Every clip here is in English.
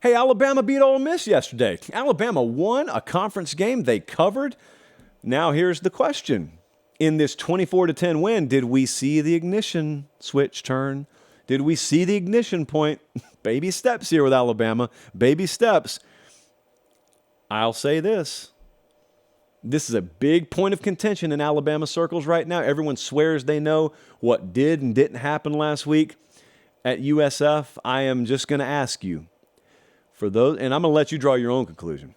Hey, Alabama beat Ole Miss yesterday. Alabama won a conference game they covered. Now here's the question. In this 24-10 win, did we see the ignition switch turn? Did we see the ignition point? Baby steps here with Alabama. Baby steps. I'll say this. This is a big point of contention in Alabama circles right now. Everyone swears they know what did and didn't happen last week at USF. I am just going to ask you, for those, and I'm going to let you draw your own conclusion.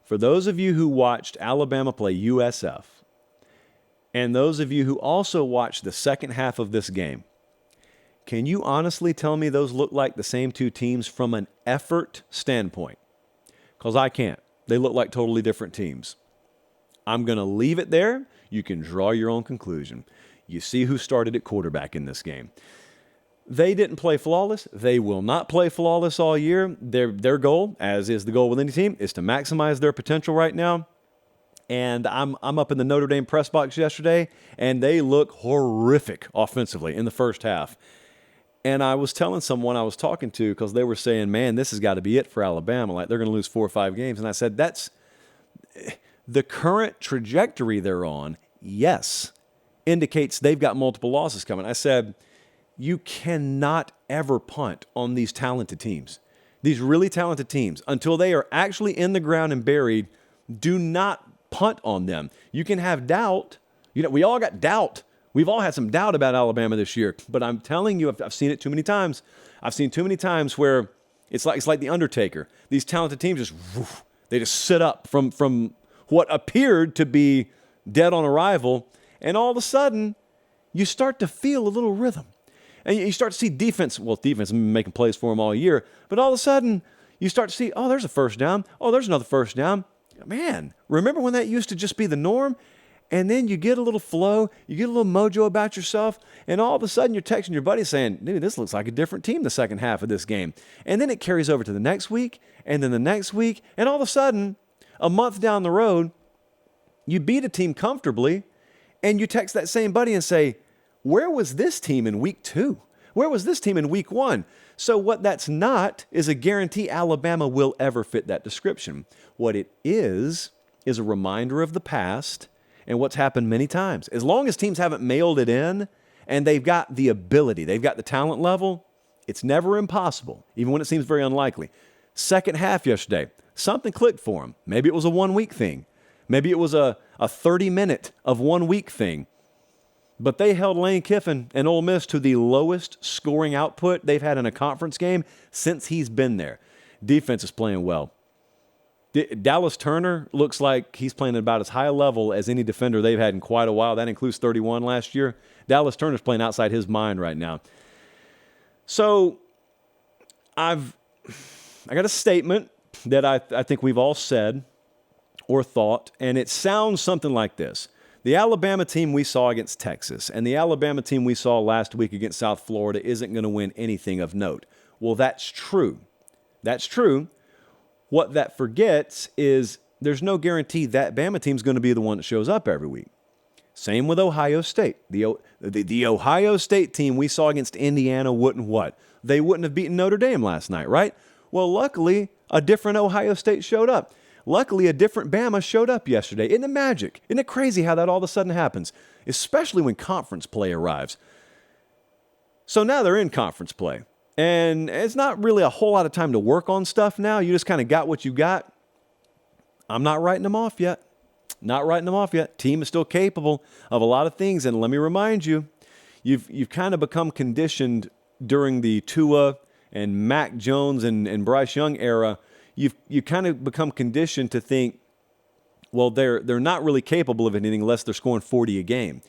For those of you who watched Alabama play USF, and those of you who also watched the second half of this game, can you honestly tell me those look like the same two teams from an effort standpoint? Because I can't. They look like totally different teams. I'm going to leave it there. You can draw your own conclusion. You see who started at quarterback in this game. They didn't play flawless. They will not play flawless all year. Their goal, as is the goal with any team, is to maximize their potential right now. And I'm up in the Notre Dame press box yesterday, and they look horrific offensively in the first half. And I was telling someone I was talking to, because they were saying, man, this has got to be it for Alabama. Like, they're going to lose 4 or 5 games. And I said, that's the current trajectory they're on, yes, indicates they've got multiple losses coming. I said, you cannot ever punt on these talented teams. These really talented teams, until they are actually in the ground and buried, do not punt on them. You can have doubt. We all got doubt. We've all had some doubt about Alabama this year, but I'm telling you, I've seen it too many times. I've seen too many times where it's like the Undertaker. These talented teams they just sit up from what appeared to be dead on arrival, and all of a sudden, you start to feel a little rhythm. And you start to see defense has been making plays for them all year, but all of a sudden, you start to see, oh, there's a first down. Oh, there's another first down. Man, remember when that used to just be the norm? And then you get a little flow, you get a little mojo about yourself, and all of a sudden you're texting your buddy saying, dude, this looks like a different team the second half of this game. And then it carries over to the next week, and then the next week, and all of a sudden, a month down the road, you beat a team comfortably, and you text that same buddy and say, where was this team in week 2? Where was this team in week 1? So what that's not is a guarantee Alabama will ever fit that description. What it is a reminder of the past and what's happened many times. As long as teams haven't mailed it in and they've got the ability, they've got the talent level, it's never impossible, even when it seems very unlikely. Second half yesterday, something clicked for them. Maybe it was a 1-week thing. Maybe it was a 30-minute of 1 week thing. But they held Lane Kiffin and Ole Miss to the lowest scoring output they've had in a conference game since he's been there. Defense is playing well. Dallas Turner looks like he's playing at about as high a level as any defender they've had in quite a while. That includes 31 last year. Dallas Turner's playing outside his mind right now. So I got a statement that I think we've all said or thought, and it sounds something like this. The Alabama team we saw against Texas and the Alabama team we saw last week against South Florida isn't going to win anything of note. Well, that's true. That's true. What that forgets is there's no guarantee that Bama team's going to be the one that shows up every week. Same with Ohio State. The Ohio State team we saw against Indiana wouldn't what? They wouldn't have beaten Notre Dame last night, right? Well, luckily, a different Ohio State showed up. Luckily, a different Bama showed up yesterday. Isn't it magic? Isn't it crazy how that all of a sudden happens? Especially when conference play arrives. So now they're in conference play. And it's not really a whole lot of time to work on stuff now. You just kind of got what you got. I'm not writing them off yet. Not writing them off yet. Team is still capable of a lot of things. And let me remind you, you've kind of become conditioned during the Tua and Mac Jones and Bryce Young era. You kind of become conditioned to think, well, they're not really capable of anything unless they're scoring 40 a game.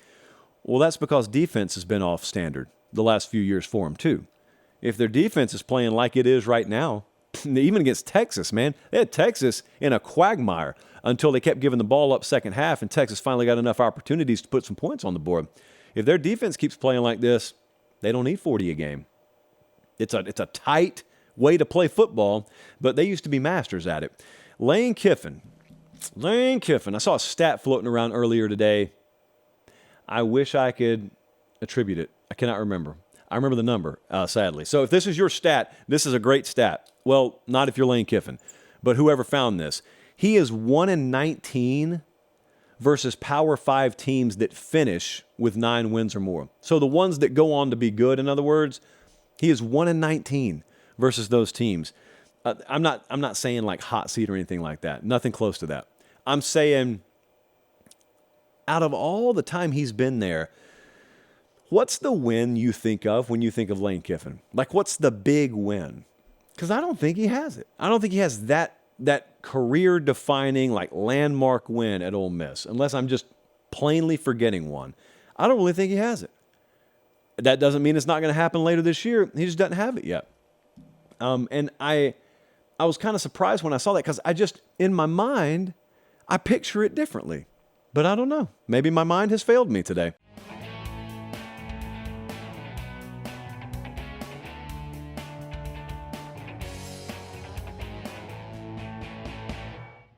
Well, that's because defense has been off standard the last few years for them too. If their defense is playing like it is right now, even against Texas, man, they had Texas in a quagmire until they kept giving the ball up second half, and Texas finally got enough opportunities to put some points on the board. If their defense keeps playing like this, they don't need 40 a game. It's a tight way to play football, but they used to be masters at it. Lane Kiffin. I saw a stat floating around earlier today. I wish I could attribute it. I cannot remember. I remember the number, sadly. So if this is your stat, this is a great stat. Well, not if you're Lane Kiffin, but whoever found this. He is 1-19 versus Power 5 teams that finish with 9 wins or more. So the ones that go on to be good, in other words, he is 1-19 versus those teams. I'm not saying like hot seat or anything like that. Nothing close to that. I'm saying out of all the time he's been there, what's the win you think of when you think of Lane Kiffin? Like, what's the big win? Because I don't think he has it. I don't think he has that career-defining, like, landmark win at Ole Miss, unless I'm just plainly forgetting one. I don't really think he has it. That doesn't mean it's not going to happen later this year. He just doesn't have it yet. And I was kind of surprised when I saw that because I just, in my mind, I picture it differently. But I don't know. Maybe my mind has failed me today.